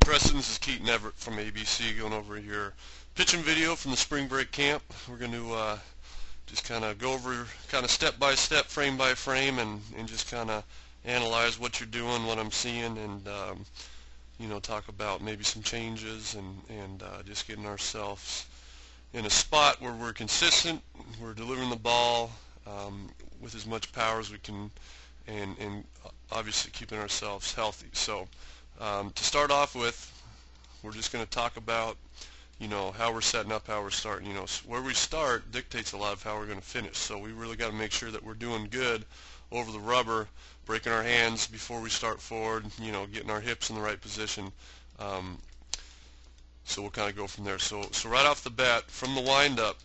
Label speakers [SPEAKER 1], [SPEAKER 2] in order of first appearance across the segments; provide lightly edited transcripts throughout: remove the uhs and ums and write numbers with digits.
[SPEAKER 1] Preston, this is Keaton Everett from ABC going over your pitching video from the spring break camp. We're going to just kind of go over kind of step by step, frame by frame, and just kind of analyze what you're doing, what I'm seeing, and talk about maybe some changes and just getting ourselves in a spot where we're consistent, we're delivering the ball with as much power as we can, and obviously keeping ourselves healthy. So to start off with, we're just going to talk about how we're setting up, how we're starting. Where we start dictates a lot of how we're going to finish. So we really got to make sure that we're doing good over the rubber, breaking our hands before we start forward, getting our hips in the right position. So we'll kind of go from there. So right off the bat, from the wind-up,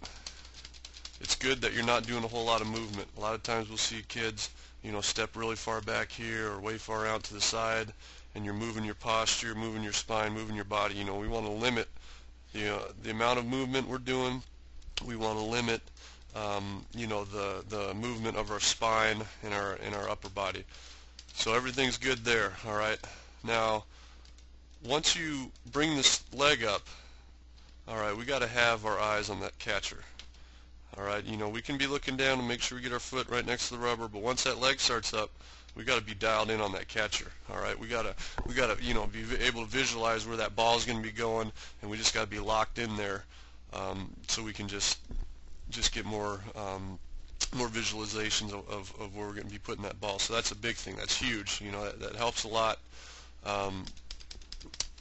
[SPEAKER 1] it's good that you're not doing a whole lot of movement. A lot of times we'll see kids, step really far back here or way far out to the side, and you're moving your posture, moving your spine, moving your body. We want to limit the amount of movement we're doing. We want to limit the movement of our spine and our upper body. So everything's good there. All right. Now, once you bring this leg up, all right, we got to have our eyes on that catcher. All right. We can be looking down and make sure we get our foot right next to the rubber, but once that leg starts up, we got to be dialed in on that catcher. All right, we gotta be able to visualize where that ball is going to be going, and we just got to be locked in there, so we can just get more visualizations of where we're going to be putting that ball. So that's a big thing. That's huge. That helps a lot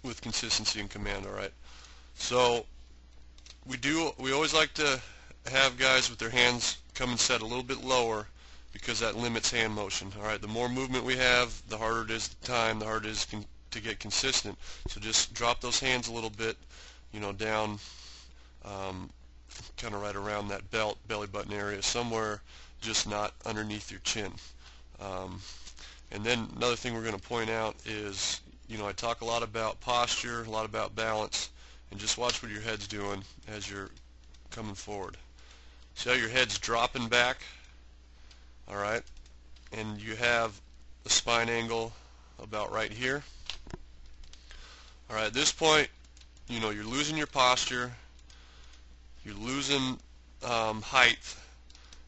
[SPEAKER 1] with consistency and command. All right, so we always like to have guys with their hands come and set a little bit lower, because that limits hand motion. All right, the more movement we have, the harder it is to time, the harder it is to get consistent. So just drop those hands a little bit, down, kind of right around that belly button area somewhere, just not underneath your chin. And then another thing we're going to point out is, I talk a lot about posture, a lot about balance, and just watch what your head's doing as you're coming forward. See how your head's dropping back? All right, and you have the spine angle about right here. All right, at this point, you're losing your posture, you're losing height.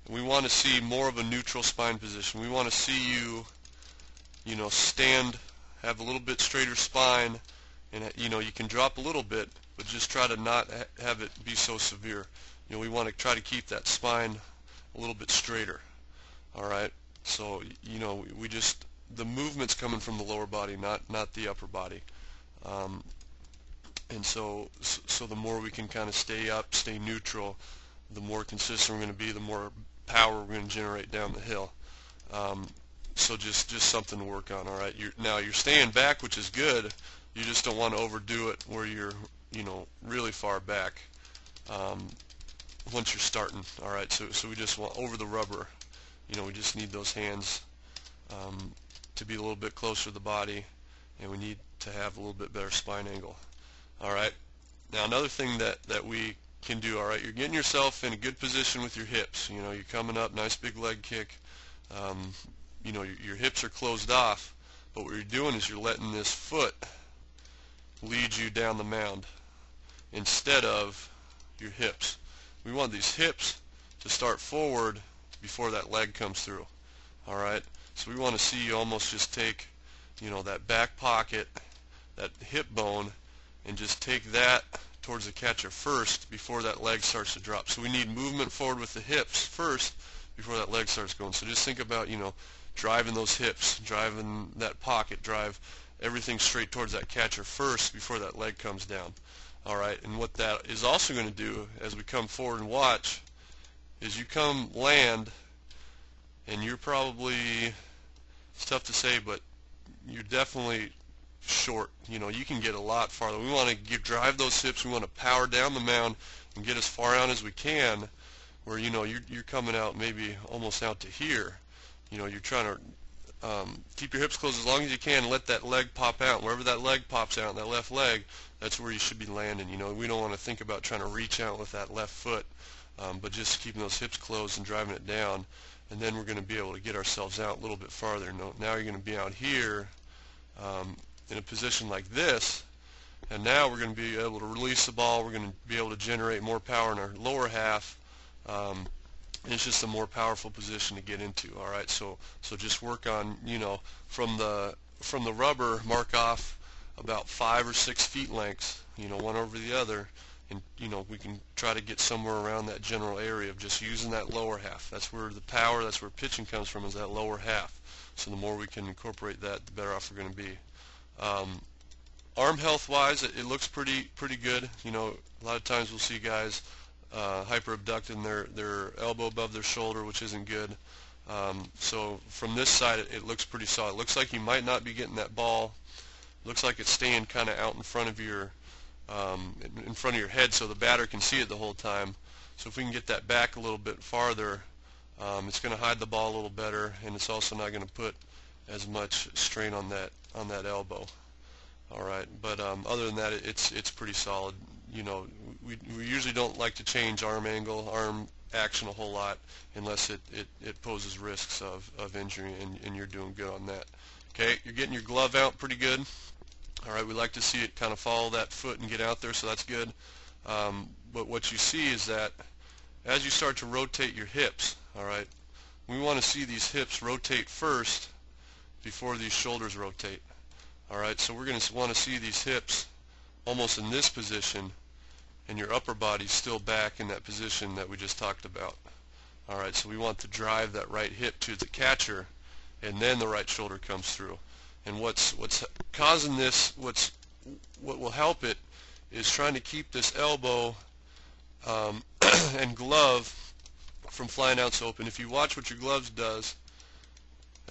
[SPEAKER 1] We want to see more of a neutral spine position. We want to see you, stand, have a little bit straighter spine, and you can drop a little bit, but just try to not have it be so severe. We want to try to keep that spine a little bit straighter. All right, so we just, the movement's coming from the lower body, not the upper body, and so the more we can kind of stay up, stay neutral, the more consistent we're going to be, the more power we're going to generate down the hill. So just something to work on. All right, now you're staying back, which is good. You just don't want to overdo it where you're really far back once you're starting. All right, so we just want over the rubber. We just need those hands to be a little bit closer to the body, and we need to have a little bit better spine angle. All right. Now another thing that we can do, all right, you're getting yourself in a good position with your hips. You're coming up, nice big leg kick. Your hips are closed off, but what you're doing is you're letting this foot lead you down the mound instead of your hips. We want these hips to start forward before that leg comes through. All right, so we want to see you almost just take that back pocket, that hip bone, and just take that towards the catcher first before that leg starts to drop. So we need movement forward with the hips first before that leg starts going. So just think about driving those hips, driving that pocket, drive everything straight towards that catcher first before that leg comes down. All right, and what that is also going to do as we come forward and watch is you come land, and you're probably, it's tough to say, but you're definitely short. You can get a lot farther. We want to drive those hips. We want to power down the mound and get as far out as we can, where you're coming out maybe almost out to here. You're trying to keep your hips closed as long as you can and let that leg pop out. Wherever that leg pops out, that left leg, that's where you should be landing. We don't want to think about trying to reach out with that left foot. But just keeping those hips closed and driving it down, and then we're going to be able to get ourselves out a little bit farther. Now you're going to be out here in a position like this, And now we're going to be able to release the ball. We're going to be able to generate more power in our lower half. And it's just a more powerful position to get into. All right, so just work on, from the rubber, mark off about 5 or 6 feet lengths, one over the other, and we can try to get somewhere around that general area of just using that lower half. That's where the power, that's where pitching comes from, is that lower half. So the more we can incorporate that, the better off we're going to be. Arm health wise, it looks pretty good. A lot of times we'll see guys hyper-abducting their elbow above their shoulder, which isn't good. So from this side, it looks pretty solid. It looks like you might not be getting that ball. It looks like it's staying kind of out in front of your head, so the batter can see it the whole time. So if we can get that back a little bit farther, it's going to hide the ball a little better, and it's also not going to put as much strain on that elbow. All right, but other than that, it's pretty solid. We usually don't like to change arm angle, arm action a whole lot unless it poses risks of injury, and you're doing good on that. Okay, you're getting your glove out pretty good. All right, we like to see it kind of follow that foot and get out there, so that's good. But what you see is that as you start to rotate your hips, all right, we want to see these hips rotate first before these shoulders rotate. All right, so we're going to want to see these hips almost in this position, and your upper body's still back in that position that we just talked about. All right, so we want to drive that right hip to the catcher, and then the right shoulder comes through. And what's causing this, what will help it, is trying to keep this elbow and glove from flying out so open. If you watch what your gloves does,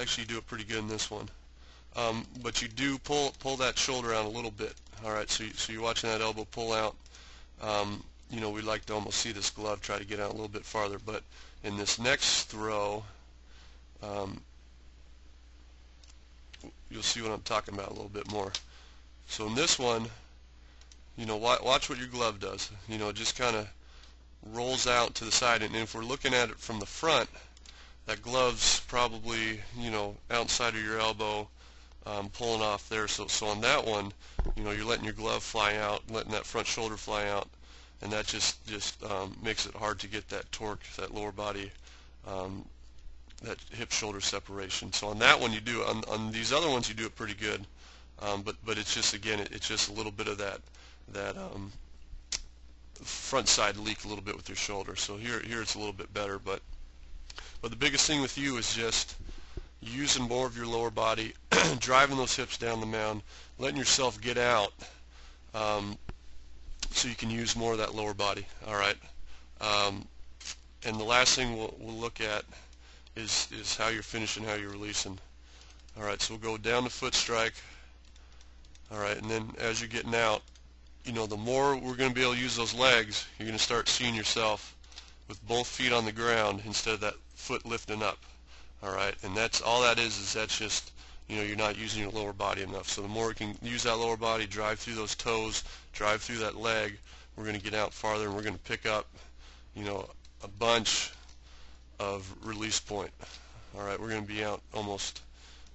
[SPEAKER 1] actually you do it pretty good in this one, but you do pull that shoulder out a little bit. All right, so you're watching that elbow pull out. We'd like to almost see this glove try to get out a little bit farther, but in this next throw, you'll see what I'm talking about a little bit more. So in this one, watch what your glove does. It just kind of rolls out to the side, and if we're looking at it from the front, that glove's probably, outside of your elbow, pulling off there. So on that one, you're letting your glove fly out, letting that front shoulder fly out, and that just makes it hard to get that torque, that lower body, that hip-shoulder separation. So on that one you do it. On these other ones you do it pretty good, but it's just, again, it's just a little bit of that front side leak a little bit with your shoulder. So here it's a little bit better, but the biggest thing with you is just using more of your lower body, driving those hips down the mound, letting yourself get out, so you can use more of that lower body. All right, and the last thing we'll look at is how you're finishing, how you're releasing. All right, so we'll go down the foot strike. All right, and then as you're getting out, the more we're going to be able to use those legs, you're going to start seeing yourself with both feet on the ground instead of that foot lifting up. All right, and that's all that is that's just, you're not using your lower body enough. So the more we can use that lower body, drive through those toes, drive through that leg, we're going to get out farther, and we're going to pick up, a bunch of release point. All right, we're going to be out almost,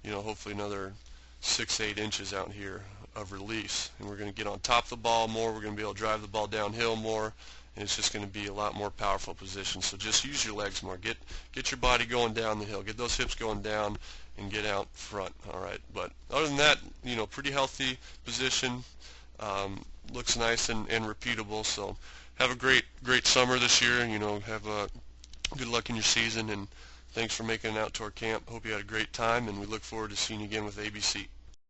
[SPEAKER 1] hopefully another 6-8 inches out here of release, and we're going to get on top of the ball more. We're going to be able to drive the ball downhill more, and it's just going to be a lot more powerful position. So just use your legs more. Get your body going down the hill. Get those hips going down and get out front. All right. But other than that, pretty healthy position. Looks nice and repeatable. So have a great summer this year. Have a good luck in your season, and thanks for making it out to our camp. Hope you had a great time, and we look forward to seeing you again with ABC.